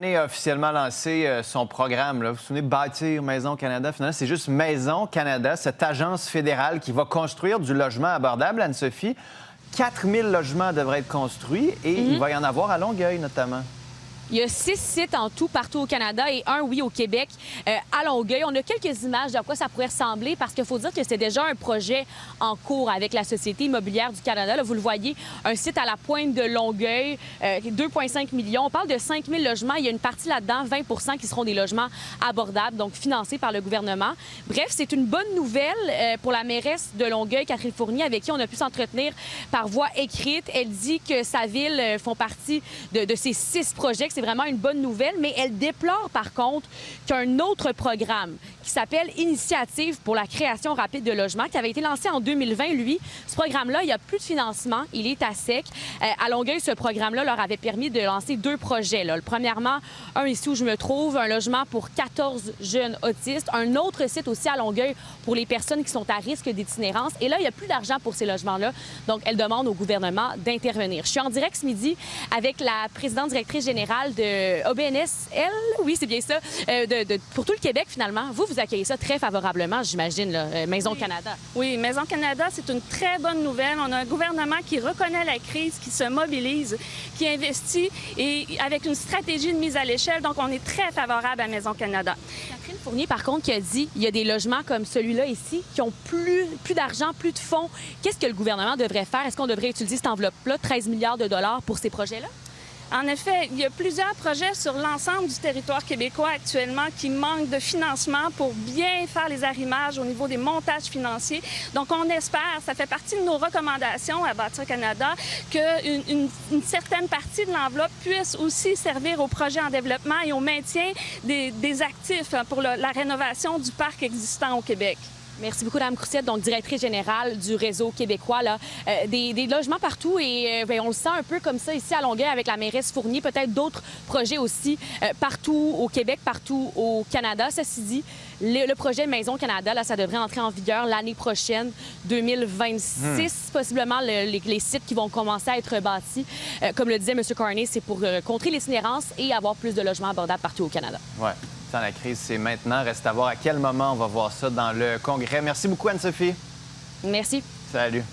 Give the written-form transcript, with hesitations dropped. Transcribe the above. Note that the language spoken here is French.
A officiellement lancé son programme. Là. Vous vous souvenez, Bâtir Maison Canada. Finalement, c'est juste Maison Canada, cette agence fédérale qui va construire du logement abordable, Anne-Sophie. 4000 logements devraient être construits et il va y en avoir à Longueuil, notamment. Il y a 6 sites en tout partout au Canada et un, oui, au Québec, à Longueuil. On a quelques images de quoi ça pourrait ressembler parce qu'il faut dire que c'est déjà un projet en cours avec la Société immobilière du Canada. Là, vous le voyez, un site à la pointe de Longueuil, 2,5 millions. On parle de 5000 logements. Il y a une partie là-dedans, 20 qui seront des logements abordables, donc financés par le gouvernement. Bref, c'est une bonne nouvelle pour la mairesse de Longueuil, Catherine Fournier, avec qui on a pu s'entretenir par voie écrite. Elle dit que sa ville font partie de ces 6 projets, que c'est vraiment une bonne nouvelle, mais elle déplore par contre qu'un autre programme qui s'appelle Initiative pour la création rapide de logements, qui avait été lancé en 2020, lui, ce programme-là, il n'y a plus de financement, il est à sec. À Longueuil, ce programme-là leur avait permis de lancer 2 projets. Là. Premièrement, un ici où je me trouve, un logement pour 14 jeunes autistes, un autre site aussi à Longueuil pour les personnes qui sont à risque d'itinérance. Et là, il n'y a plus d'argent pour ces logements-là, donc elle demande au gouvernement d'intervenir. Je suis en direct ce midi avec la présidente directrice générale de OBNSL, oui, c'est bien ça, pour tout le Québec, finalement. Vous accueillez ça très favorablement, j'imagine, là, Maison Canada. Oui, Maison Canada, c'est une très bonne nouvelle. On a un gouvernement qui reconnaît la crise, qui se mobilise, qui investit et avec une stratégie de mise à l'échelle. Donc, on est très favorable à Maison Canada. Catherine Fournier, par contre, qui a dit il y a des logements comme celui-là ici qui ont plus d'argent, plus de fonds. Qu'est-ce que le gouvernement devrait faire? Est-ce qu'on devrait utiliser cette enveloppe-là, 13 milliards de dollars pour ces projets-là? En effet, il y a plusieurs projets sur l'ensemble du territoire québécois actuellement qui manquent de financement pour bien faire les arrimages au niveau des montages financiers. Donc, on espère, ça fait partie de nos recommandations à Bâtir Canada, qu'une certaine partie de l'enveloppe puisse aussi servir aux projets en développement et au maintien des actifs pour la rénovation du parc existant au Québec. Merci beaucoup, Mme Courcette, donc directrice générale du réseau québécois. Là. Des logements partout et on le sent un peu comme ça ici à Longueuil avec la mairesse Fournier. Peut-être d'autres projets aussi partout au Québec, partout au Canada. Ceci dit, le projet Maison Canada, là, ça devrait entrer en vigueur l'année prochaine, 2026. Possiblement les sites qui vont commencer à être bâtis. Comme le disait M. Carney, c'est pour contrer l'itinérance et avoir plus de logements abordables partout au Canada. Ouais. La crise, c'est maintenant. Reste à voir à quel moment on va voir ça dans le Congrès. Merci beaucoup, Anne-Sophie. Merci. Salut.